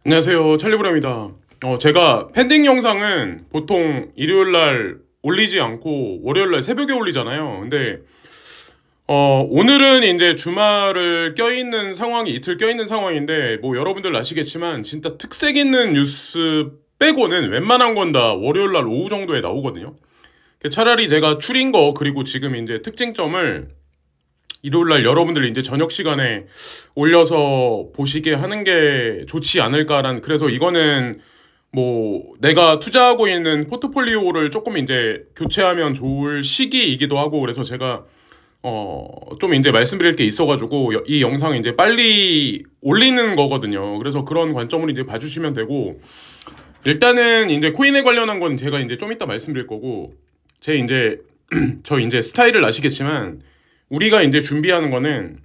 안녕하세요, 찰리브라입니다. 제가 팬딩 영상은 보통 일요일날 올리지 않고 월요일날 새벽에 올리잖아요. 근데 오늘은 이제 주말을 껴있는 상황이 이틀 껴있는 상황인데, 뭐 여러분들 아시겠지만 진짜 특색 있는 뉴스 빼고는 웬만한 건 다 월요일날 오후 정도에 나오거든요. 차라리 제가 추린 거 그리고 지금 이제 특징점을 일요일날 여러분들 이제 저녁 시간에 올려서 보시게 하는 게 좋지 않을까라는, 그래서 이거는 뭐 내가 투자하고 있는 포트폴리오를 조금 이제 교체하면 좋을 시기이기도 하고, 그래서 제가 좀 이제 말씀드릴 게 있어가지고 이 영상 이제 빨리 올리는 거거든요. 그래서 그런 관점으로 이제 봐주시면 되고, 일단은 이제 코인에 관련한 건 제가 이제 좀 이따 말씀드릴 거고, 제 이제 저 이제 스타일을 아시겠지만 우리가 이제 준비하는 거는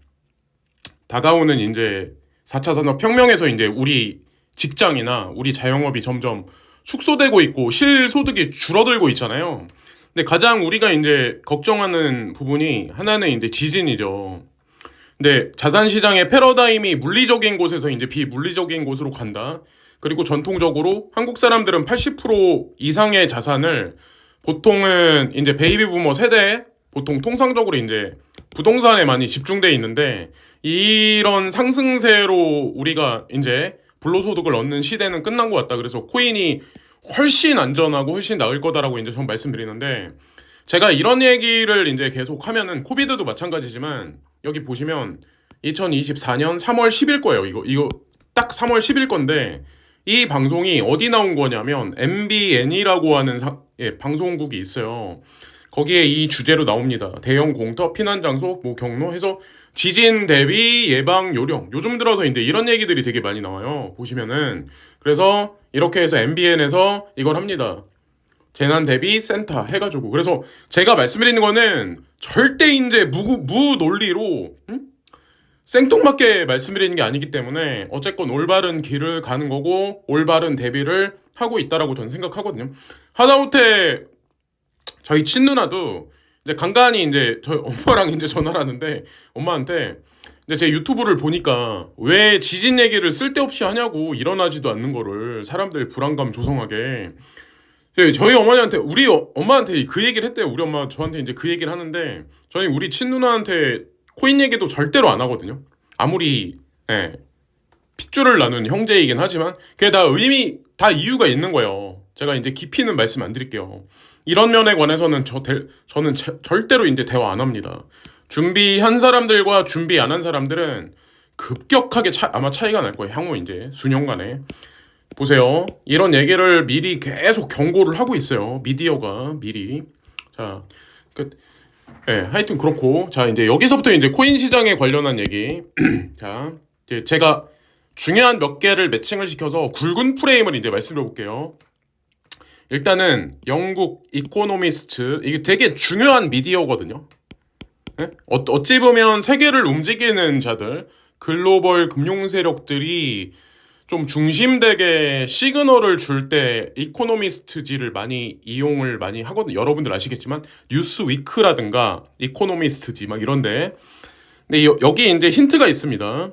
다가오는 이제 4차 산업혁명에서 이제 우리 직장이나 우리 자영업이 점점 축소되고 있고 실소득이 줄어들고 있잖아요. 근데 가장 우리가 이제 걱정하는 부분이 하나는 이제 지진이죠. 근데 자산시장의 패러다임이 물리적인 곳에서 이제 비물리적인 곳으로 간다. 그리고 전통적으로 한국 사람들은 80% 이상의 자산을 보통은 이제 베이비 부머 세대에 보통 통상적으로 이제 부동산에 많이 집중돼 있는데, 이런 상승세로 우리가 이제 불로소득을 얻는 시대는 끝난 것 같다. 그래서 코인이 훨씬 안전하고 훨씬 나을 거다라고 이제 전 말씀드리는데, 제가 이런 얘기를 이제 계속 하면은 코비드도 마찬가지지만 여기 보시면 2024년 3월 10일 거예요. 이거 딱 3월 10일 건데, 이 방송이 어디 나온 거냐면 MBN이라고 하는 방송국이 있어요. 거기에 이 주제로 나옵니다. 대형 공터, 피난 장소, 뭐 경로 해서 지진 대비 예방 요령. 요즘 들어서 이제 이런 얘기들이 되게 많이 나와요. 보시면은. 그래서 이렇게 해서 MBN에서 이걸 합니다. 재난 대비 센터 해가지고. 그래서 제가 말씀드리는 거는 절대 이제 무 논리로 생뚱맞게 말씀드리는 게 아니기 때문에 어쨌건 올바른 길을 가는 거고 올바른 대비를 하고 있다라고 저는 생각하거든요. 하다못해 저희 친누나도 이제 간간히 이제 저희 엄마랑 이제 전화를 하는데, 엄마한테 이제 제 유튜브를 보니까 왜 지진 얘기를 쓸데없이 하냐고, 일어나지도 않는 거를 사람들 불안감 조성하게. 저희 어머니한테, 우리 엄마한테 그 얘기를 했대요. 우리 엄마 저한테 이제 그 얘기를 하는데, 저희 우리 친누나한테 코인 얘기도 절대로 안 하거든요. 아무리 핏줄을 나눈 형제이긴 하지만 그게 다 이유가 있는 거예요. 제가 이제 깊이는 말씀 안 드릴게요. 이런 면에 관해서는 저는 절대로 이제 대화 안 합니다. 준비한 사람들과 준비 안 한 사람들은 급격하게 아마 차이가 날 거예요. 향후 이제 수년간에. 보세요. 이런 얘기를 미리 계속 경고를 하고 있어요. 미디어가 미리. 자, 하여튼 그렇고. 자, 이제 여기서부터 이제 코인 시장에 관련한 얘기. 자, 이제 제가 중요한 몇 개를 매칭을 시켜서 굵은 프레임을 이제 말씀드려 볼게요. 일단은 영국 이코노미스트, 이게 되게 중요한 미디어거든요. 어찌 보면 세계를 움직이는 자들, 글로벌 금융 세력들이 좀 중심되게 시그널을 줄 때 이코노미스트지를 많이 이용을 많이 하거든요. 여러분들 아시겠지만 뉴스위크라든가 이코노미스트지 막 이런데. 근데 여기 이제 힌트가 있습니다.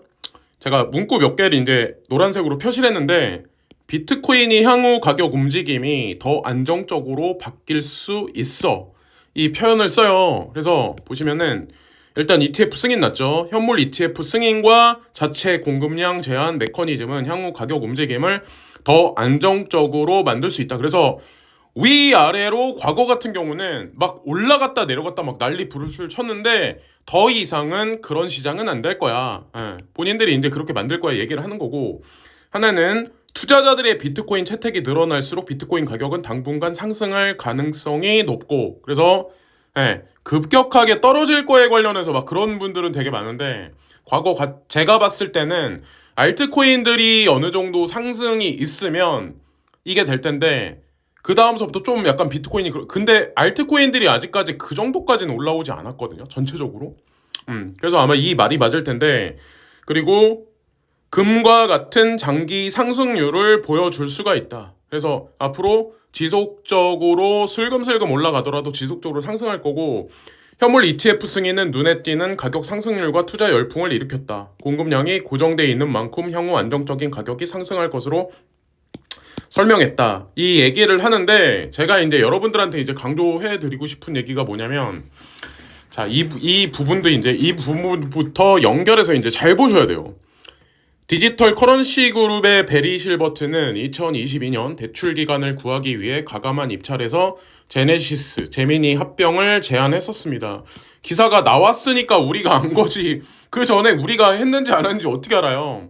제가 문구 몇 개를 이제 노란색으로 표시를 했는데, 비트코인이 향후 가격 움직임이 더 안정적으로 바뀔 수 있어, 이 표현을 써요. 그래서 보시면은 일단 ETF 승인 났죠. 현물 ETF 승인과 자체 공급량 제한 메커니즘은 향후 가격 움직임을 더 안정적으로 만들 수 있다. 그래서 위아래로 과거 같은 경우는 막 올라갔다 내려갔다 막 난리 부르스를 쳤는데 더 이상은 그런 시장은 안 될 거야. 본인들이 이제 그렇게 만들 거야 얘기를 하는 거고, 하나는 투자자들의 비트코인 채택이 늘어날수록 비트코인 가격은 당분간 상승할 가능성이 높고, 그래서 급격하게 떨어질 거에 관련해서 막 그런 분들은 되게 많은데, 제가 봤을 때는 알트코인들이 어느 정도 상승이 있으면 이게 될 텐데, 그 다음서부터 좀 약간 비트코인이 근데 알트코인들이 아직까지 그 정도까지는 올라오지 않았거든요, 전체적으로. 그래서 아마 이 말이 맞을 텐데, 그리고 금과 같은 장기 상승률을 보여줄 수가 있다. 그래서 앞으로 지속적으로 슬금슬금 올라가더라도 지속적으로 상승할 거고, 현물 ETF 승인은 눈에 띄는 가격 상승률과 투자 열풍을 일으켰다. 공급량이 고정돼 있는 만큼 향후 안정적인 가격이 상승할 것으로 설명했다. 이 얘기를 하는데 제가 이제 여러분들한테 이제 강조해 드리고 싶은 얘기가 뭐냐면 자, 이 부분도 이제 이 부분부터 연결해서 이제 잘 보셔야 돼요. 디지털 커런시 그룹의 베리 실버트는 2022년 대출 기간을 구하기 위해 가감한 입찰에서 제네시스, 제미니 합병을 제안했었습니다. 기사가 나왔으니까 우리가 안 거지. 그 전에 우리가 했는지 안 했는지 어떻게 알아요?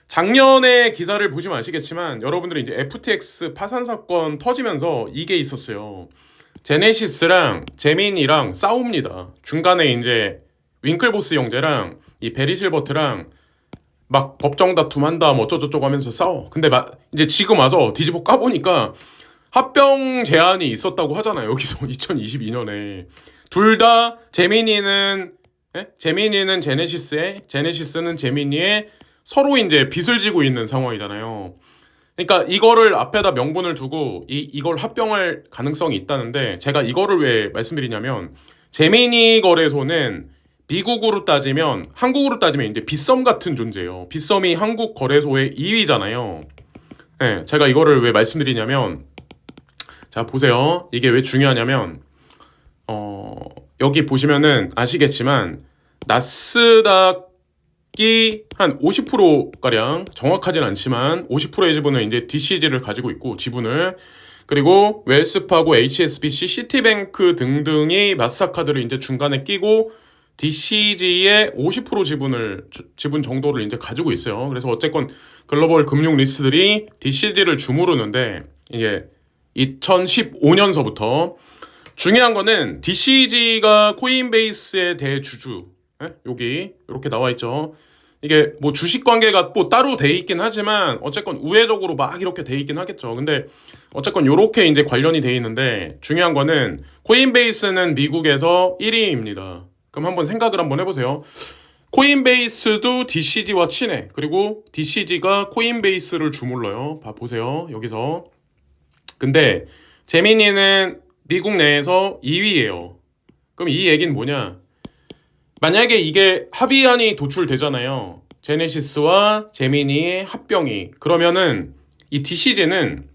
작년에 기사를 보시면 아시겠지만 여러분들이 이제 FTX 파산 사건 터지면서 이게 있었어요. 제네시스랑 제미니랑 싸웁니다. 중간에 이제 윙클보스 형제랑 이 베리 실버트랑 막 법정 다툼한다 뭐 어쩌고저쩌고 하면서 싸워. 근데 이제 지금 와서 뒤집어 까보니까 합병 제안이 있었다고 하잖아요. 여기서 2022년에 둘 다 제미니는 제네시스에 제네시스는 제미니에 서로 이제 빚을 지고 있는 상황이잖아요. 그러니까 이거를 앞에다 명분을 두고 이걸 합병할 가능성이 있다는데 제가 이거를 왜 말씀드리냐면 제미니 거래소는 미국으로 따지면 한국으로 따지면 이제 빗썸 같은 존재예요. 빗썸이 한국 거래소의 2위잖아요. 네, 제가 이거를 왜 말씀드리냐면 자 보세요. 이게 왜 중요하냐면 여기 보시면은 아시겠지만 나스닥이 한 50%가량 정확하진 않지만 50%의 지분은 이제 DCG를 가지고 있고 지분을 그리고 웰스파고, HSBC, 시티뱅크 등등이 마스터카드를 이제 중간에 끼고 DCG의 50% 지분 정도를 이제 가지고 있어요. 그래서 어쨌건 글로벌 금융 리스트들이 DCG를 주무르는데 이게 2015년서부터 중요한 거는 DCG가 코인베이스의 대주주 여기 이렇게 나와 있죠. 이게 뭐 주식 관계가 뭐 따로 돼 있긴 하지만 어쨌건 우회적으로 막 이렇게 돼 있긴 하겠죠. 근데 어쨌건 요렇게 이제 관련이 돼 있는데 중요한 거는 코인베이스는 미국에서 1위입니다. 그럼 한번 생각을 한번 해보세요. 코인베이스도 DCG와 친해. 그리고 DCG가 코인베이스를 주물러요. 보세요. 여기서. 근데 제미니는 미국 내에서 2위예요. 그럼 이 얘기는 뭐냐? 만약에 이게 합의안이 도출되잖아요. 제네시스와 제미니의 합병이. 그러면은 이 DCG는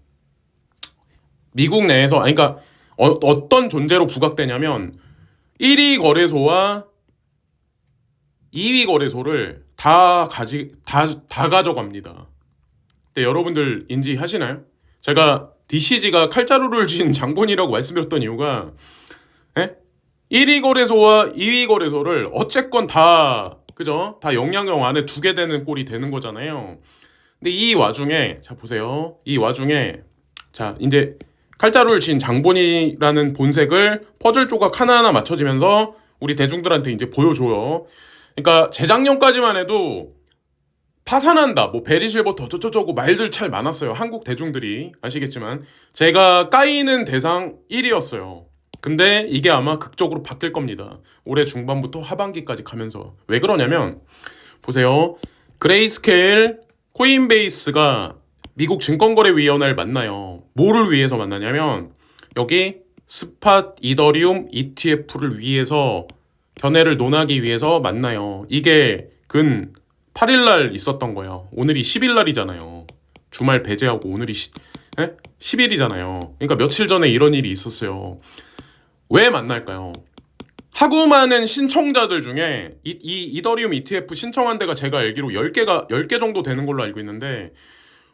미국 내에서 그러니까 어떤 존재로 부각되냐면 1위 거래소와 2위 거래소를 다 가져갑니다. 근데 여러분들 인지하시나요? 제가 DCG가 칼자루를 쥔 장본이라고 말씀드렸던 이유가 1위 거래소와 2위 거래소를 어쨌건 다 그죠? 다 영향형 안에 두게 되는 꼴이 되는 거잖아요. 근데 이 와중에 자 보세요. 이 와중에 자 이제 칼자루를 쥔 장본이라는 본색을 퍼즐 조각 하나하나 맞춰지면서 우리 대중들한테 이제 보여줘요. 그러니까 재작년까지만 해도 파산한다, 뭐 베리 실버트 어쩌고저쩌고 말들 잘 많았어요. 한국 대중들이 아시겠지만 제가 까이는 대상 1위였어요. 근데 이게 아마 극적으로 바뀔 겁니다. 올해 중반부터 하반기까지 가면서. 왜 그러냐면 보세요. 그레이스케일, 코인베이스가 미국 증권거래위원회를 만나요. 뭐를 위해서 만나냐면 여기 스팟 이더리움 ETF를 위해서 견해를 논하기 위해서 만나요. 이게 근 8일날 있었던 거예요. 오늘이 10일날이잖아요. 주말 배제하고 오늘이 10일이잖아요. 그러니까 며칠 전에 이런 일이 있었어요. 왜 만날까요? 하고 많은 신청자들 중에 이 이더리움 ETF 신청한 데가 제가 알기로 10개 정도 되는 걸로 알고 있는데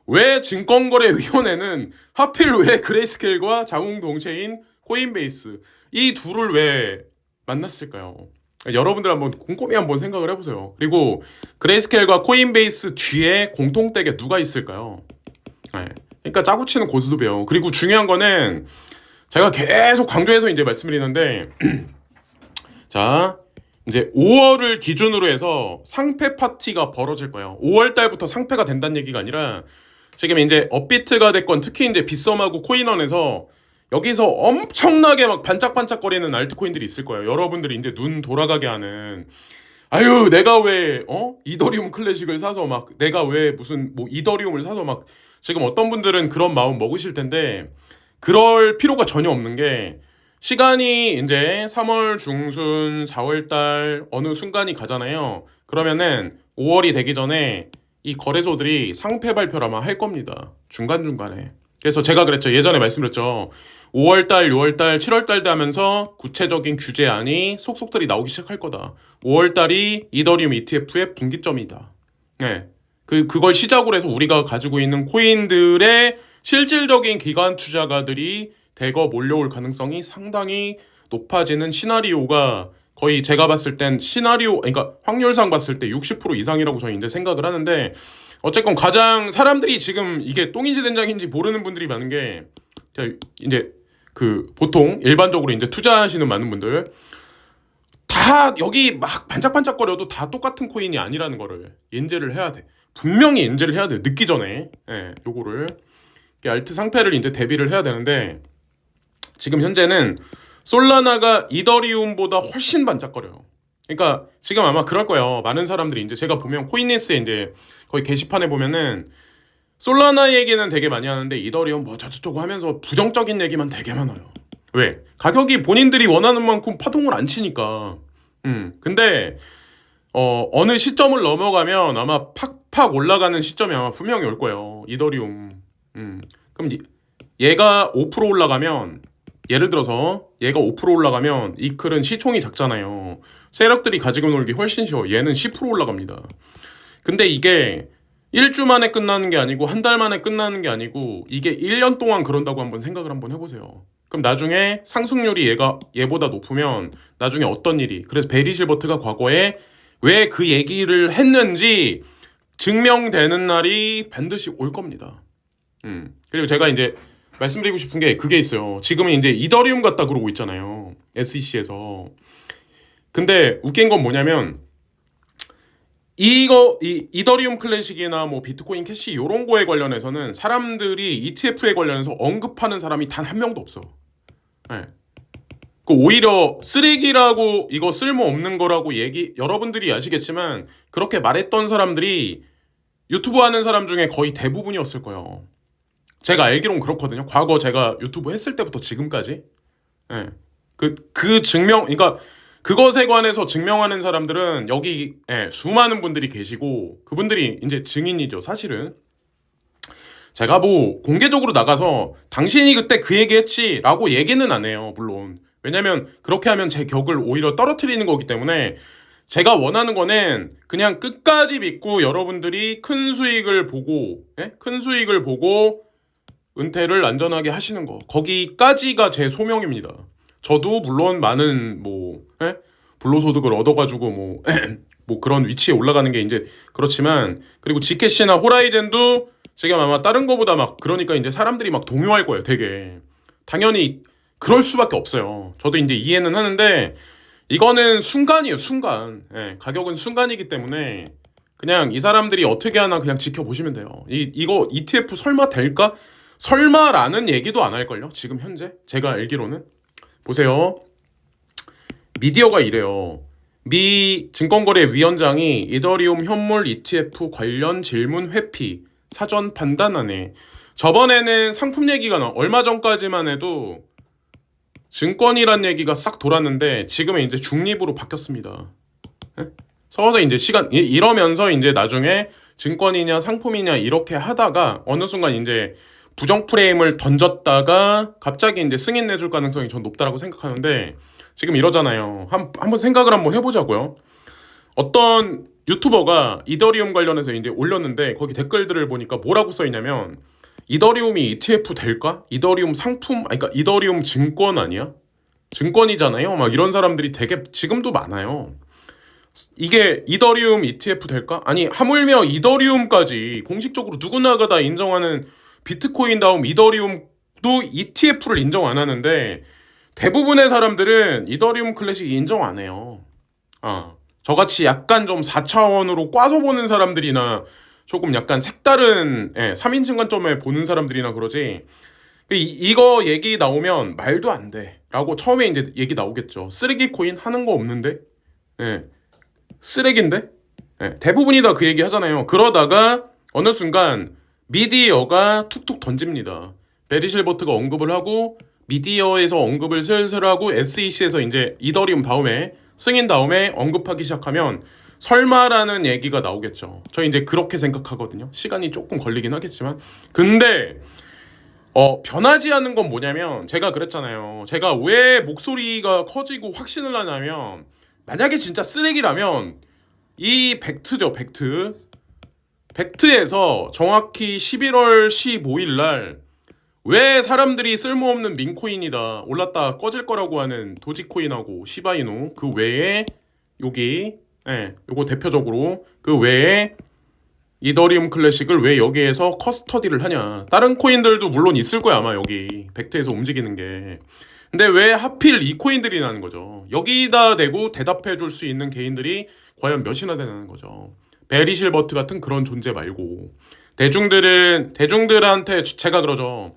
왜 증권거래위원회는 하필 왜 그레이스케일과 자웅동체인 코인베이스 이 둘을 왜 만났을까요? 여러분들 한번 곰곰이 한번 생각을 해보세요. 그리고 그레이스케일과 코인베이스 뒤에 공통되게 누가 있을까요? 그러니까 짜고 치는 고스톱이에요. 그리고 중요한 거는 제가 계속 강조해서 이제 말씀드리는데 자 이제 5월을 기준으로 해서 상패 파티가 벌어질 거예요. 5월 달부터 상패가 된다는 얘기가 아니라 지금 이제 업비트가 됐건 특히 이제 빗썸하고 코인원에서 여기서 엄청나게 막 반짝반짝거리는 알트코인들이 있을 거예요. 여러분들이 이제 눈 돌아가게 하는 아유 내가 왜 이더리움 클래식을 사서 막 내가 왜 무슨 뭐 이더리움을 사서 막 지금 어떤 분들은 그런 마음 먹으실 텐데 그럴 필요가 전혀 없는 게 시간이 이제 3월 중순, 4월 달 어느 순간이 가잖아요. 그러면은 5월이 되기 전에 이 거래소들이 상패 발표를 아마 할 겁니다. 중간중간에. 그래서 제가 그랬죠. 예전에 말씀드렸죠. 5월 달, 6월 달, 7월 달 되면서 구체적인 규제안이 속속들이 나오기 시작할 거다. 5월 달이 이더리움 ETF의 분기점이다. 네. 그걸 시작으로 해서 우리가 가지고 있는 코인들의 실질적인 기관 투자가들이 대거 몰려올 가능성이 상당히 높아지는 시나리오가 거의 제가 봤을 땐 그러니까 확률상 봤을 때 60% 이상이라고 저는 이제 생각을 하는데, 어쨌건 가장 사람들이 지금 이게 똥인지 된장인지 모르는 분들이 많은 게, 이제 보통 일반적으로 이제 투자하시는 많은 분들 다 여기 막 반짝반짝거려도 다 똑같은 코인이 아니라는 거를 인지를 해야 돼. 분명히 인지를 해야 돼. 늦기 전에. 요거를 알트 상패를 이제 대비를 해야 되는데, 지금 현재는 솔라나가 이더리움보다 훨씬 반짝거려요. 그러니까 지금 아마 그럴 거예요. 많은 사람들이 이제 제가 보면 코인니스에 이제 거의 게시판에 보면은 솔라나 얘기는 되게 많이 하는데 이더리움 뭐 저쩌고 하면서 부정적인 얘기만 되게 많아요. 왜? 가격이 본인들이 원하는 만큼 파동을 안 치니까. 근데 어느 시점을 넘어가면 아마 팍팍 올라가는 시점이 아마 분명히 올 거예요. 이더리움. 그럼 얘가 5% 올라가면, 예를 들어서 얘가 5% 올라가면 이클은 시총이 작잖아요. 세력들이 가지고 놀기 훨씬 쉬워. 얘는 10% 올라갑니다. 근데 이게 1주 만에 끝나는 게 아니고 한 달 만에 끝나는 게 아니고 이게 1년 동안 그런다고 한번 생각을 한번 해보세요. 그럼 나중에 상승률이 얘보다 높으면 나중에 어떤 일이, 그래서 베리 실버트가 과거에 왜 그 얘기를 했는지 증명되는 날이 반드시 올 겁니다. 그리고 제가 이제 말씀드리고 싶은 게 그게 있어요. 지금은 이제 이더리움 같다 그러고 있잖아요. SEC에서. 근데 웃긴 건 뭐냐면 이더리움 클래식이나 뭐 비트코인 캐시 요런 거에 관련해서는 사람들이 ETF에 관련해서 언급하는 사람이 단 한 명도 없어. 네. 오히려 쓰레기라고, 이거 쓸모없는 거라고 여러분들이 아시겠지만 그렇게 말했던 사람들이 유튜브 하는 사람 중에 거의 대부분이었을 거예요. 제가 알기로는 그렇거든요. 과거 제가 유튜브 했을 때부터 지금까지. 네. 그러니까 그것에 관해서 증명하는 사람들은 여기 수많은 분들이 계시고, 그분들이 이제 증인이죠, 사실은. 제가 뭐 공개적으로 나가서 당신이 그때 그 얘기했지 라고 얘기는 안 해요, 물론. 왜냐면 그렇게 하면 제 격을 오히려 떨어뜨리는 거기 때문에 제가 원하는 거는 그냥 끝까지 믿고 여러분들이 큰 수익을 보고 은퇴를 안전하게 하시는 거, 거기까지가 제 소명입니다. 저도 물론 많은 불로소득을 얻어가지고 뭐 그런 위치에 올라가는 게 이제 그렇지만, 그리고 지캐시나 호라이젠도 지금 아마 다른 거보다 그러니까 이제 사람들이 동요할 거예요, 되게. 당연히 그럴 수밖에 없어요. 저도 이제 이해는 하는데 이거는 순간이에요, 순간. 가격은 순간이기 때문에 그냥 이 사람들이 어떻게 하나 그냥 지켜보시면 돼요. 이거 ETF 설마 될까? 설마라는 얘기도 안 할걸요, 지금 현재 제가 알기로는. 보세요. 미디어가 이래요. 미 증권거래위원장이 이더리움 현물 ETF 관련 질문 회피 사전 판단안에, 저번에는 상품 얘기가 얼마 전까지만 해도 증권이란 얘기가 싹 돌았는데 지금은 이제 중립으로 바뀌었습니다. 서서 이제 이러면서 이제 나중에 증권이냐 상품이냐 이렇게 하다가 어느 순간 이제 부정 프레임을 던졌다가 갑자기 이제 승인 내줄 가능성이 전 높다라고 생각하는데, 지금 이러잖아요. 한번 생각을 한번 해보자고요. 어떤 유튜버가 이더리움 관련해서 이제 올렸는데 거기 댓글들을 보니까 뭐라고 써있냐면, 이더리움이 ETF 될까? 이더리움 상품, 그러니까 이더리움 증권 아니야? 증권이잖아요. 이런 사람들이 되게 지금도 많아요. 이게 이더리움 ETF 될까? 아니, 하물며 이더리움까지 공식적으로 누구나가 다 인정하는 비트코인 다음 이더리움도 ETF를 인정 안 하는데, 대부분의 사람들은 이더리움 클래식 인정 안 해요. 저같이 약간 좀 4차원으로 꽈서 보는 사람들이나 조금 약간 색다른 3인칭 관점에 보는 사람들이나 그러지, 이거 얘기 나오면 말도 안 돼 라고 처음에 이제 얘기 나오겠죠. 쓰레기 코인 하는 거 없는데? 쓰레기인데? 대부분이 다 그 얘기 하잖아요. 그러다가 어느 순간 미디어가 툭툭 던집니다. 베리 실버트가 언급을 하고 미디어에서 언급을 슬슬 하고 SEC에서 이제 이더리움 다음에 승인 다음에 언급하기 시작하면 설마라는 얘기가 나오겠죠. 저 이제 그렇게 생각하거든요. 시간이 조금 걸리긴 하겠지만. 근데 변하지 않는 건 뭐냐면 제가 그랬잖아요. 제가 왜 목소리가 커지고 확신을 하냐면 만약에 진짜 쓰레기라면 이 팩트죠, 팩트. 팩트에서 정확히 11월 15일 날 왜 사람들이 쓸모없는 민코인이다 올랐다 꺼질 거라고 하는 도지코인하고 시바이노 그 외에 여기 요거 대표적으로 그 외에 이더리움 클래식을 왜 여기에서 커스터디를 하냐. 다른 코인들도 물론 있을 거야 아마 여기 팩트에서 움직이는 게. 근데 왜 하필 이 코인들이 나는 거죠. 여기다 대고 대답해 줄 수 있는 개인들이 과연 몇이나 되는 거죠. 베리 실버트 같은 그런 존재 말고 대중들한테 제가 그러죠.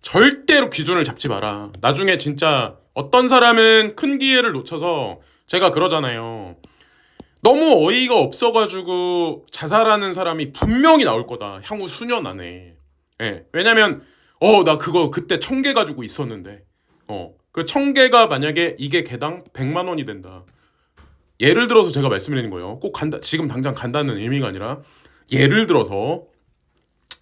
절대로 기준을 잡지 마라. 나중에 진짜 어떤 사람은 큰 기회를 놓쳐서 제가 그러잖아요. 너무 어이가 없어가지고 자살하는 사람이 분명히 나올 거다. 향후 수년 안에. 예. 왜냐면 나 그거 그때 1,000개 가지고 있었는데 그 1,000개가 만약에 이게 개당 100만 원이 된다. 예를 들어서 제가 말씀드리는 거예요. 꼭 지금 당장 간다는 의미가 아니라 예를 들어서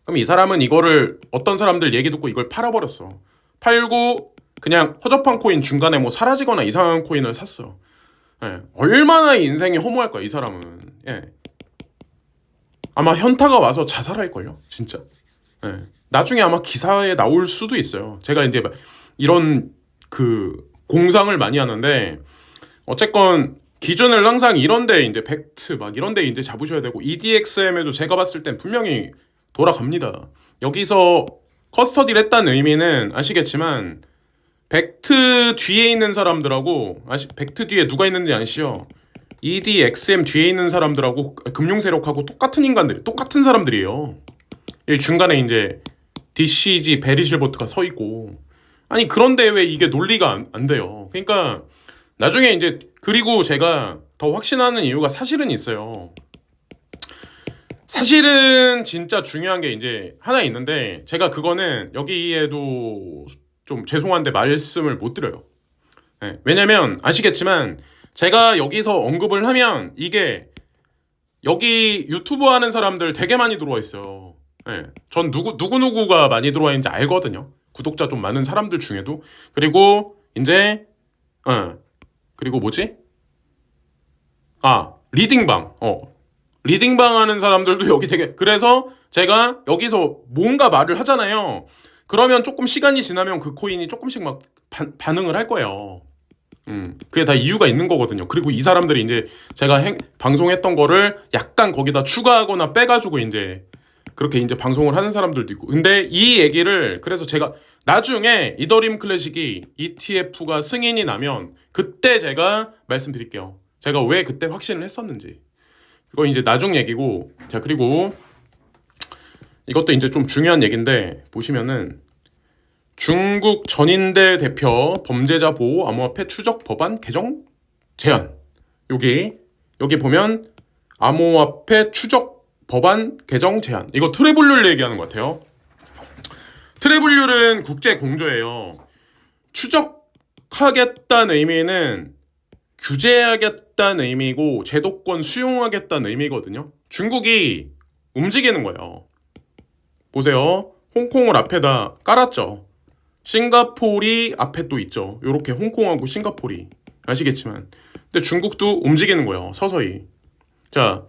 그럼 이 사람은 이거를 어떤 사람들 얘기 듣고 이걸 팔아버렸어. 팔고 그냥 허접한 코인 중간에 뭐 사라지거나 이상한 코인을 샀어. 예. 얼마나 인생이 허무할 거야 이 사람은. 예. 아마 현타가 와서 자살할걸요 진짜. 예. 나중에 아마 기사에 나올 수도 있어요. 제가 이제 이런 그 공상을 많이 하는데 어쨌건 기준을 항상 이런데 이제 팩트 막 이런데 이제 잡으셔야 되고 EDXM에도 제가 봤을 땐 분명히 돌아갑니다. 여기서 커스터디를 했다는 의미는 아시겠지만 팩트 뒤에 있는 사람들하고 팩트 뒤에 누가 있는지 아시죠? EDXM 뒤에 있는 사람들하고 금융 세력하고 똑같은 인간들이 똑같은 사람들이에요. 이 중간에 이제 DCG 베리 실버트가 서 있고 아니 그런데 왜 이게 논리가 안 돼요. 그러니까 나중에 이제 그리고 제가 더 확신하는 이유가 사실은 있어요. 사실은 진짜 중요한 게 이제 하나 있는데 제가 그거는 여기에도 좀 죄송한데 말씀을 못 드려요. 네, 왜냐면 아시겠지만 제가 여기서 언급을 하면 이게 여기 유튜브 하는 사람들 되게 많이 들어와 있어요. 네, 전 누구누구가 많이 들어와 있는지 알거든요. 구독자 좀 많은 사람들 중에도. 그리고 이제 그리고 뭐지? 리딩방. 리딩방 하는 사람들도 여기 되게 그래서 제가 여기서 뭔가 말을 하잖아요. 그러면 조금 시간이 지나면 그 코인이 조금씩 막 반응을 할 거예요. 그게 다 이유가 있는 거거든요. 그리고 이 사람들이 이제 제가 방송했던 거를 약간 거기다 추가하거나 빼가지고 이제 그렇게 이제 방송을 하는 사람들도 있고. 근데 이 얘기를 그래서 제가 나중에 이더리움 클래식이 ETF가 승인이 나면 그때 제가 말씀드릴게요. 제가 왜 그때 확신을 했었는지. 그거 이제 나중 얘기고. 자, 그리고 이것도 이제 좀 중요한 얘기인데 보시면은 중국 전인대 대표 범죄자 보호 암호화폐 추적 법안 개정 제안. 여기 보면 암호화폐 추적 법안 개정 제안. 이거 트래블률 얘기하는 것 같아요. 트래블률은 국제 공조예요. 추적하겠다는 의미는 규제하겠다는 의미고 제도권 수용하겠다는 의미거든요. 중국이 움직이는 거예요. 보세요. 홍콩을 앞에다 깔았죠. 싱가포르이 앞에 또 있죠. 요렇게 홍콩하고 싱가포르이. 아시겠지만. 근데 중국도 움직이는 거예요. 서서히. 자,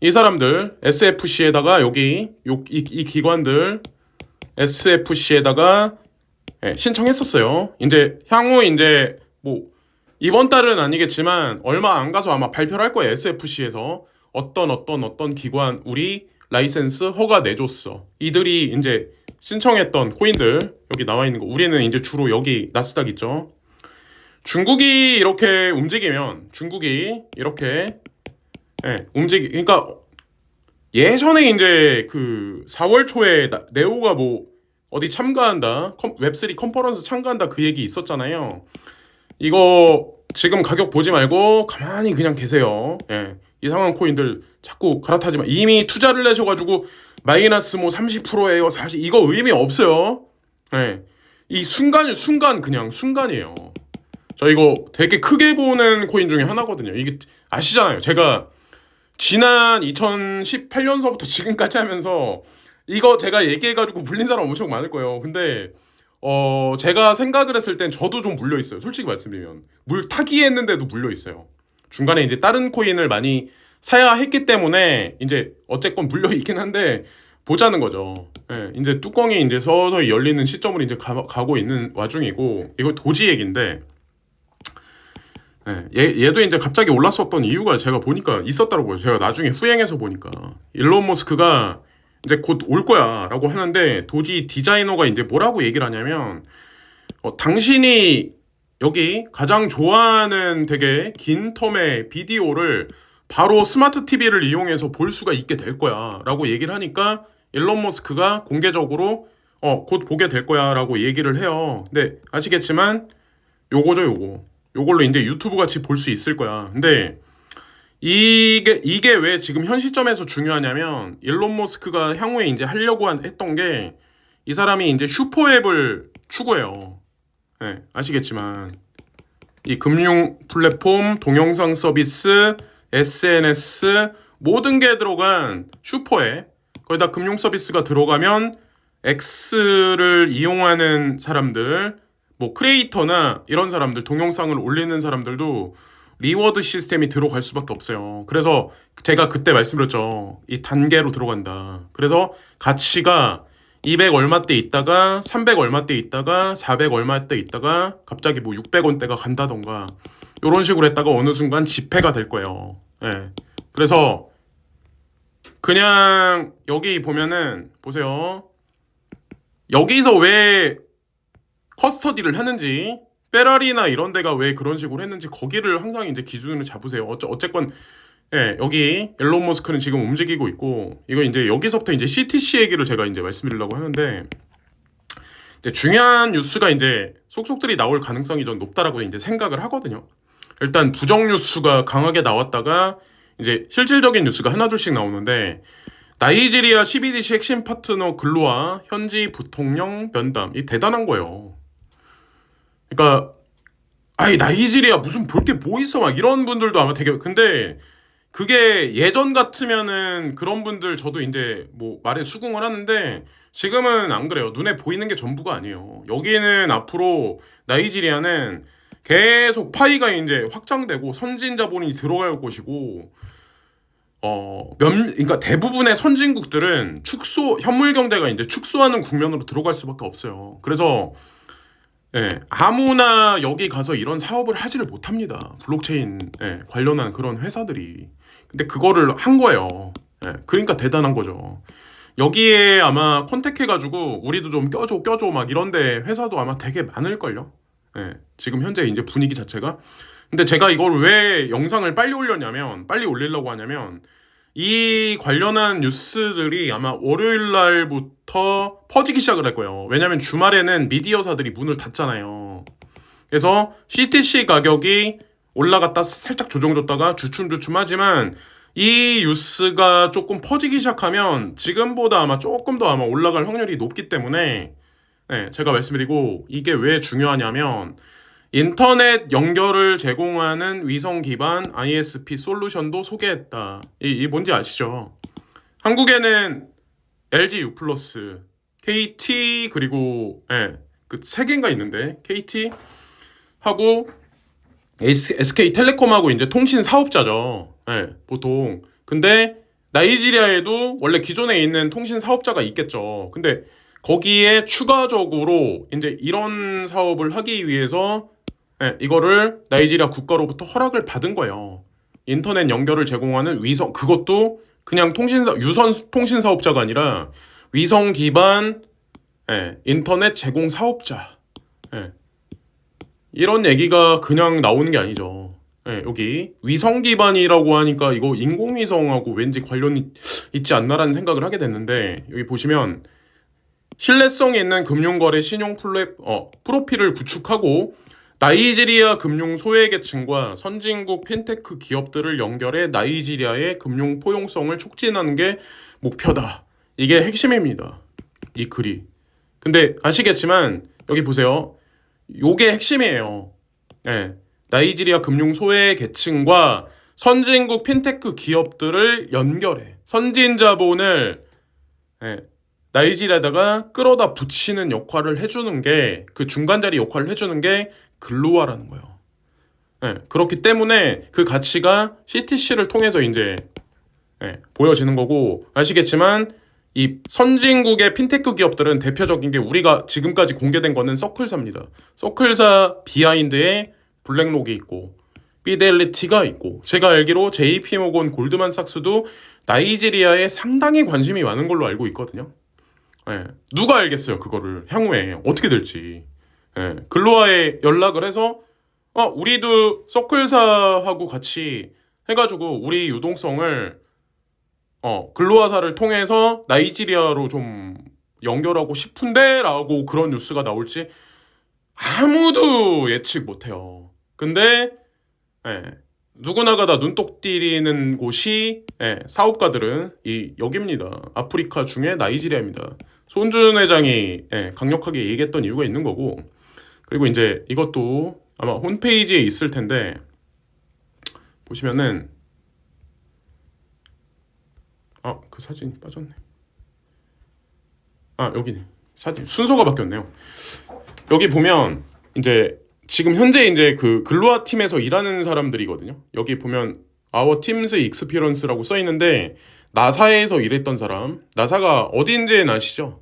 이 사람들 SFC에다가 여기 이 기관들 SFC에다가 신청했었어요. 이제 향후 이제 뭐 이번 달은 아니겠지만 얼마 안 가서 아마 발표를 할 거예요. SFC에서 어떤 기관 우리 라이센스 허가 내줬어. 이들이 이제 신청했던 코인들 여기 나와 있는 거. 우리는 이제 주로 여기 나스닥 있죠. 중국이 이렇게 움직이면 중국이 이렇게 그러니까 예전에 이제 그 4월 초에 네오가 뭐 어디 참가한다 웹3 컨퍼런스 참가한다 그 얘기 있었잖아요. 이거 지금 가격 보지 말고 가만히 그냥 계세요. 이상한 코인들 자꾸 갈아타지 마. 이미 투자를 내셔가지고 마이너스 뭐 30%예요. 사실 이거 의미 없어요. 이 순간 그냥 순간이에요. 저 이거 되게 크게 보는 코인 중에 하나거든요. 이게 아시잖아요. 제가 지난 2018년서부터 지금까지 하면서 이거 제가 얘기해가지고 물린 사람 엄청 많을 거예요. 근데 제가 생각을 했을 땐 저도 좀 물려 있어요. 솔직히 말씀드리면 물 타기 했는데도 물려 있어요. 중간에 이제 다른 코인을 많이 사야 했기 때문에 이제 어쨌건 물려 있긴 한데 보자는 거죠. 예, 이제 뚜껑이 이제 서서히 열리는 시점으로 이제 가고 있는 와중이고 이거 도지 얘기인데 얘도 이제 갑자기 올랐었던 이유가 제가 보니까 있었더라고요. 제가 나중에 후행해서 보니까 일론 머스크가 이제 곧 올 거야라고 하는데 도지 디자이너가 이제 뭐라고 얘기를 하냐면 당신이 여기 가장 좋아하는 되게 긴 텀의 비디오를 바로 스마트 TV를 이용해서 볼 수가 있게 될 거야 라고 얘기를 하니까 일론 머스크가 공개적으로 곧 보게 될 거야 라고 얘기를 해요. 근데 아시겠지만 요거죠. 요걸로 이제 유튜브 같이 볼 수 있을 거야. 근데 이게 왜 지금 현 시점에서 중요하냐면 일론 머스크가 향후에 이제 하려고 했던 게 이 사람이 이제 슈퍼앱을 추구해요. 네, 아시겠지만 이 금융 플랫폼, 동영상 서비스, SNS 모든 게 들어간 슈퍼앱 거기다 금융 서비스가 들어가면 X를 이용하는 사람들 뭐 크리에이터나 이런 사람들 동영상을 올리는 사람들도 리워드 시스템이 들어갈 수밖에 없어요. 그래서 제가 그때 말씀드렸죠. 이 단계로 들어간다. 그래서 가치가 200 얼마대 있다가 300 얼마대 있다가 400 얼마대 있다가 갑자기 뭐 600원대가 간다던가 이런 식으로 했다가 어느 순간 지폐가 될 거예요. 예. 그래서 그냥 여기 보면은 보세요. 여기서 왜 커스터디를 하는지 페라리나 이런 데가 왜 그런 식으로 했는지 거기를 항상 이제 기준으로 잡으세요. 어쨌건 예, 여기 일론 머스크는 지금 움직이고 있고 이거 이제 여기서부터 이제 CTC 얘기를 제가 이제 말씀드리려고 하는데 이제 중요한 뉴스가 이제 속속들이 나올 가능성이 좀 높다라고 이제 생각을 하거든요. 일단 부정 뉴스가 강하게 나왔다가 이제 실질적인 뉴스가 하나둘씩 나오는데 나이지리아 CBDC 핵심 파트너 글로아 현지 부통령 면담 이 대단한 거예요. 그러니까 아이 나이지리아 무슨 볼 게 뭐 있어 막 이런 분들도 아마 되게 근데 그게 예전 같으면은 그런 분들 저도 이제 뭐 말에 수긍을 하는데 지금은 안 그래요. 눈에 보이는 게 전부가 아니에요. 여기는 앞으로 나이지리아는 계속 파이가 이제 확장되고 선진 자본이 들어갈 곳이고 그러니까 대부분의 선진국들은 현물 경제가 이제 축소하는 국면으로 들어갈 수밖에 없어요. 그래서 예, 아무나 여기 가서 이런 사업을 하지를 못합니다. 블록체인 관련한 그런 회사들이. 근데 그거를 한 거예요. 예, 그러니까 대단한 거죠. 여기에 아마 컨택해가지고 우리도 좀 껴줘 막 이런데 회사도 아마 되게 많을걸요. 예, 지금 현재 이제 분위기 자체가. 근데 제가 이걸 왜 영상을 빨리 올리려고 하냐면 이 관련한 뉴스들이 아마 월요일 날부터 퍼지기 시작을 할 거예요. 왜냐면 주말에는 미디어사들이 문을 닫잖아요. 그래서 CTC 가격이 올라갔다 살짝 조정줬다가 주춤주춤하지만 이 뉴스가 조금 퍼지기 시작하면 지금보다 아마 조금 더 아마 올라갈 확률이 높기 때문에 제가 말씀드리고 이게 왜 중요하냐면 인터넷 연결을 제공하는 위성 기반 ISP 솔루션도 소개했다. 이 뭔지 아시죠? 한국에는 LG U+, KT 그리고 그 세 개인가 있는데 KT 하고 SK텔레콤하고 이제 통신 사업자죠. 보통. 근데 나이지리아에도 원래 기존에 있는 통신 사업자가 있겠죠. 근데 거기에 추가적으로 이제 이런 사업을 하기 위해서 이거를 나이지리아 국가로부터 허락을 받은 거예요. 인터넷 연결을 제공하는 위성, 그것도 그냥 유선 통신 사업자가 아니라 위성 기반 인터넷 제공 사업자. 이런 얘기가 그냥 나오는 게 아니죠. 여기 위성 기반이라고 하니까 이거 인공위성하고 왠지 관련이 있지 않나라는 생각을 하게 됐는데 여기 보시면 신뢰성 있는 금융거래 신용 프로필을 구축하고 나이지리아 금융 소외계층과 선진국 핀테크 기업들을 연결해 나이지리아의 금융 포용성을 촉진하는 게 목표다. 이게 핵심입니다. 이 글이. 근데 아시겠지만 여기 보세요. 요게 핵심이에요. 예. 나이지리아 금융 소외 계층과 선진국 핀테크 기업들을 연결해. 선진 자본을 예, 나이지리아다가 끌어다 붙이는 역할을 해주는 게, 그 중간자리 역할을 해주는 게 글로아라는 거예요. 예, 그렇기 때문에 그 가치가 CTC를 통해서 이제 보여지는 거고, 아시겠지만 이 선진국의 핀테크 기업들은 대표적인 게 우리가 지금까지 공개된 거는 서클사입니다. 서클사 비하인드에 블랙록이 있고 피델리티가 있고, 제가 알기로 JP모건 골드만삭스도 나이지리아에 상당히 관심이 많은 걸로 알고 있거든요. 누가 알겠어요, 그거를 향후에 어떻게 될지. 글로아에 연락을 해서 우리도 서클사하고 같이 해가지고 우리 유동성을 글로아사를 통해서 나이지리아로 좀 연결하고 싶은데 라고 그런 뉴스가 나올지 아무도 예측 못해요. 근데 누구나가 다 눈독 들이는 곳이 사업가들은 여기입니다. 아프리카 중에 나이지리아입니다. 손준 회장이 강력하게 얘기했던 이유가 있는 거고, 그리고 이제 이것도 아마 홈페이지에 있을 텐데 보시면은 그 사진이 빠졌네. 여기네. 사진 순서가 바뀌었네요. 여기 보면 이제 지금 현재 이제 그 글로아 팀에서 일하는 사람들이거든요. 여기 보면 Our Team's Experience라고 써 있는데, 나사에서 일했던 사람, 나사가 어딘지는 아시죠?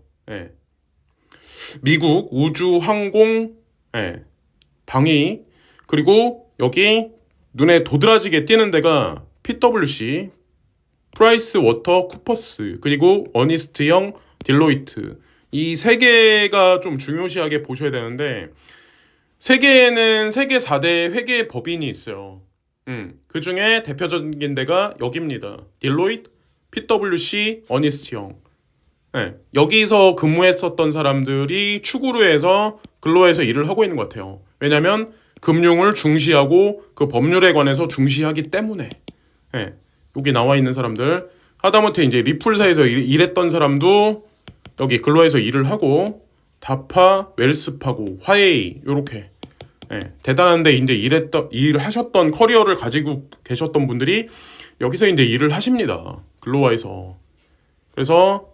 미국 우주 항공 방위, 그리고 여기 눈에 도드라지게 띄는 데가 PwC, 프라이스 워터 쿠퍼스, 그리고 어니스트 영, 딜로이트, 이 세 개가 좀 중요시하게 보셔야 되는데, 세계에는 세계 4대 회계 법인이 있어요. 그 중에 대표적인 데가 여기입니다. 딜로이트, PwC, 어니스트 영. 여기서 근무했었던 사람들이 추구로 해서 글로에서 일을 하고 있는 것 같아요. 왜냐면 금융을 중시하고 그 법률에 관해서 중시하기 때문에. 여기 나와 있는 사람들, 하다못해 이제 리플사에서 일했던 사람도 여기 글로에서 일을 하고, 다파, 웰스파고, 화웨이, 요렇게 대단한데 이제 일을 하셨던 커리어를 가지고 계셨던 분들이 여기서 이제 일을 하십니다. 글로아에서. 그래서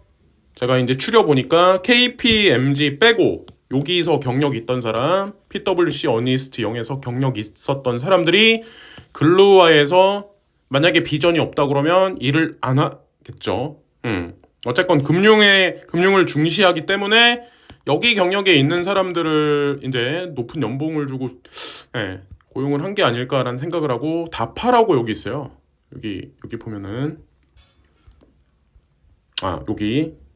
제가 이제 추려보니까 KPMG 빼고 여기서 경력이 있던 사람, PwC 어니스트 영에서 경력이 있었던 사람들이 글로아에서 만약에 비전이 없다 그러면 일을 안 하겠죠. 어쨌건 금융을 중시하기 때문에 여기 경력에 있는 사람들을 이제 높은 연봉을 주고 고용을 한 게 아닐까라는 생각을 하고, 다파라고 여기 있어요. 여기 보면은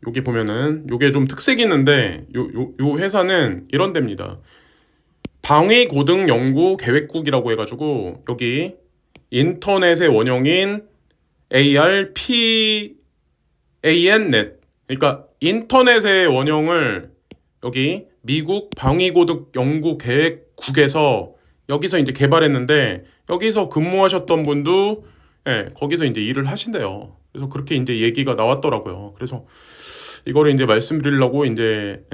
여기 보면은 요게 좀 특색이 있는데, 요 회사는 이런 데입니다. 방위고등연구계획국이라고 해가지고 여기 인터넷의 원형인 ARPANnet, 그러니까 인터넷의 원형을 여기 미국 방위고등연구계획국에서 여기서 이제 개발했는데, 여기서 근무하셨던 분도 거기서 이제 일을 하신대요. 그래서 그렇게 이제 얘기가 나왔더라고요. 그래서 이거를 이제 말씀드리려고 이제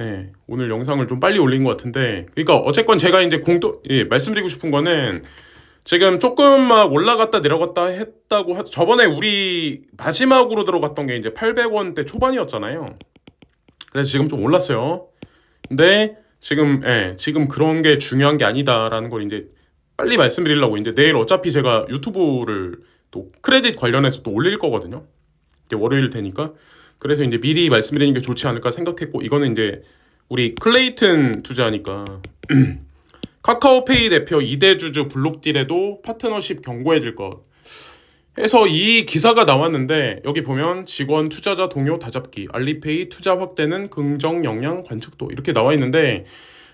오늘 영상을 좀 빨리 올린 것 같은데, 그러니까 어쨌건 제가 이제 말씀드리고 싶은 거는, 지금 조금 막 올라갔다 내려갔다 했다고 저번에 우리 마지막으로 들어갔던 게 이제 800원대 초반이었잖아요. 그래서 지금 좀 올랐어요. 근데 지금 그런 게 중요한 게 아니다라는 걸 이제 빨리 말씀드리려고, 이제 내일 어차피 제가 유튜브를 또 크레딧 관련해서 또 올릴 거거든요. 이제 월요일 되니까. 그래서 이제 미리 말씀드리는 게 좋지 않을까 생각했고, 이거는 이제 우리 클레이튼 투자니까 카카오페이 대표 이대주주 블록딜에도 파트너십 경고해줄 것 해서 이 기사가 나왔는데, 여기 보면 직원 투자자 동요 다잡기, 알리페이 투자 확대는 긍정 영향 관측도, 이렇게 나와 있는데,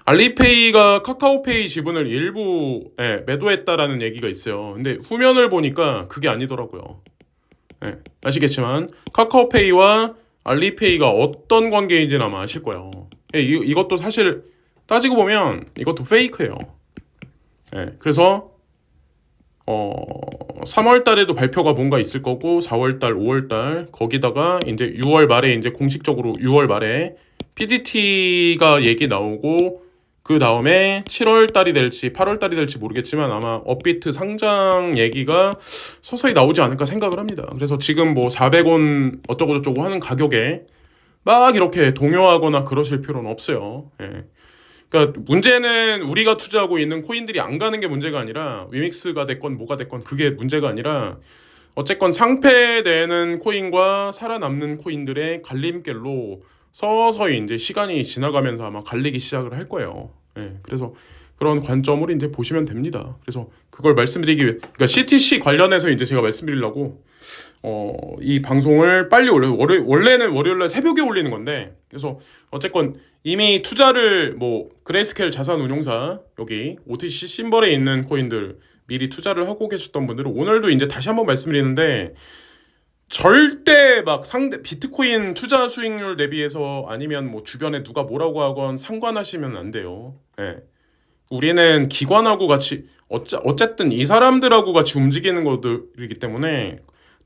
알리페이가 카카오페이 지분을 일부 매도했다라는 얘기가 있어요. 근데 후면을 보니까 그게 아니더라고요. 아시겠지만 카카오페이와 알리페이가 어떤 관계인지는 아마 아실 거예요. 이것도 사실 따지고 보면 이것도 페이크예요. 그래서 3월 달에도 발표가 뭔가 있을 거고, 4월 달, 5월 달, 거기다가 이제 6월 말에 이제 공식적으로 6월 말에 PDT가 얘기 나오고, 그 다음에 7월 달이 될지 8월 달이 될지 모르겠지만 아마 업비트 상장 얘기가 서서히 나오지 않을까 생각을 합니다. 그래서 지금 뭐 400원 어쩌고저쩌고 하는 가격에 막 이렇게 동요하거나 그러실 필요는 없어요. 예. 그러니까 문제는 우리가 투자하고 있는 코인들이 안 가는 게 문제가 아니라 위믹스가 됐건 뭐가 됐건 그게 문제가 아니라 어쨌건 상패되는 코인과 살아남는 코인들의 갈림길로 서서히 이제 시간이 지나가면서 아마 갈리기 시작을 할 거예요. 예, 그래서 그런 관점으로 이제 보시면 됩니다. 그래서 그걸 말씀드리기 위해, 그러니까 CTC 관련해서 이제 제가 말씀드리려고 이 방송을 빨리 원래는 월요일날 새벽에 올리는 건데, 그래서 어쨌건 이미 투자를 뭐 그레이스케일 자산운용사 여기 OTC 심벌에 있는 코인들 미리 투자를 하고 계셨던 분들은 오늘도 이제 다시 한번 말씀드리는데, 절대 막 상대 비트코인 투자 수익률 대비해서 아니면 뭐 주변에 누가 뭐라고 하건 상관하시면 안 돼요. 예. 우리는 기관하고 같이 어쨌든 이 사람들하고 같이 움직이는 것들이기 때문에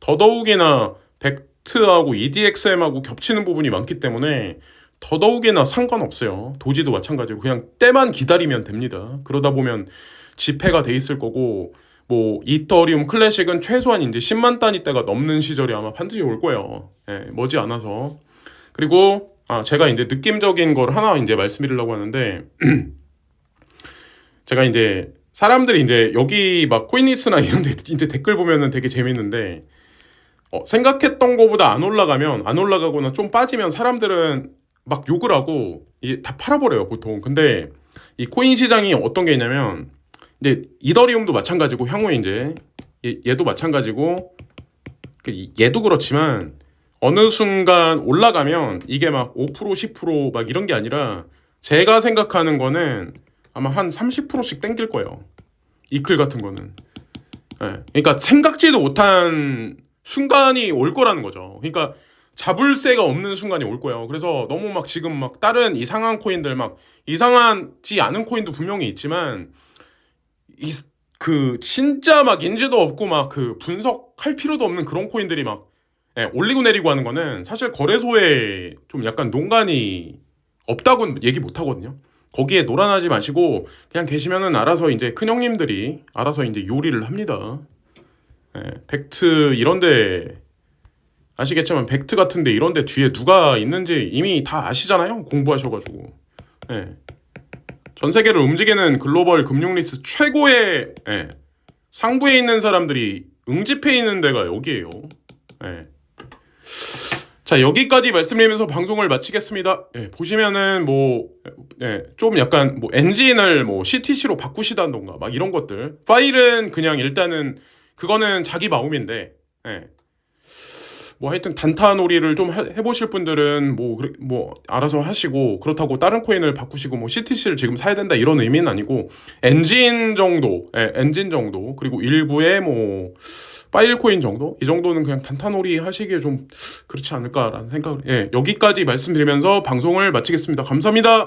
더더욱이나 벡트하고 EDXM하고 겹치는 부분이 많기 때문에 더더욱이나 상관없어요. 도지도 마찬가지고 그냥 때만 기다리면 됩니다. 그러다 보면 집회가 돼 있을 거고, 뭐 이더리움 클래식은 최소한 이제 10만 단위대가 넘는 시절이 아마 반드시 올 거예요. 예, 머지 않아서. 그리고 제가 이제 느낌적인 걸 하나 이제 말씀드리려고 하는데 제가 이제 사람들이 이제 여기 막 코인리스나 이런 데 이제 댓글 보면은 되게 재밌는데, 생각했던 거보다 안 올라가거나 좀 빠지면 사람들은 막 욕을 하고 이게 다 팔아버려요 보통. 근데 이 코인 시장이 어떤 게 있냐면, 이제 이더리움도 마찬가지고 향후에 이제 얘도 마찬가지고, 얘도 그렇지만 어느 순간 올라가면 이게 막 5% 10% 이런 게 아니라 제가 생각하는 거는 아마 한 30%씩 땡길 거예요. 이클 같은 거는. 네. 그러니까 생각지도 못한 순간이 올 거라는 거죠. 그러니까 잡을 새가 없는 순간이 올 거예요. 그래서 너무 막 지금 막 다른 이상한 코인들, 막 이상하지 않은 코인도 분명히 있지만 그 진짜 막 인지도 없고 막 그 분석할 필요도 없는 그런 코인들이 막 올리고 내리고 하는 거는 사실 거래소에 좀 약간 농간이 없다고 얘기 못 하거든요. 거기에 놀아나지 마시고 그냥 계시면은 알아서 이제 큰 형님들이 알아서 이제 요리를 합니다. 벡트 이런데 아시겠지만 벡트 같은데 이런데 뒤에 누가 있는지 이미 다 아시잖아요. 공부하셔가지고. 전 세계를 움직이는 글로벌 금융 리스트 최고의 상부에 있는 사람들이 응집해 있는 데가 여기예요. 자, 여기까지 말씀드리면서 방송을 마치겠습니다. 보시면은 뭐 좀 약간 뭐 엔진을 뭐 CTC로 바꾸시다던가 막 이런 것들, 파일은 그냥 일단은 그거는 자기 마음인데, 뭐 하여튼 단타놀이를 좀 해보실 분들은 뭐 알아서 하시고, 그렇다고 다른 코인을 바꾸시고 뭐 CTC를 지금 사야 된다 이런 의미는 아니고, 엔진 정도, 그리고 일부의 뭐 파일 코인 정도, 이 정도는 그냥 단타놀이 하시기에 좀 그렇지 않을까라는 생각을, 여기까지 말씀드리면서 방송을 마치겠습니다. 감사합니다.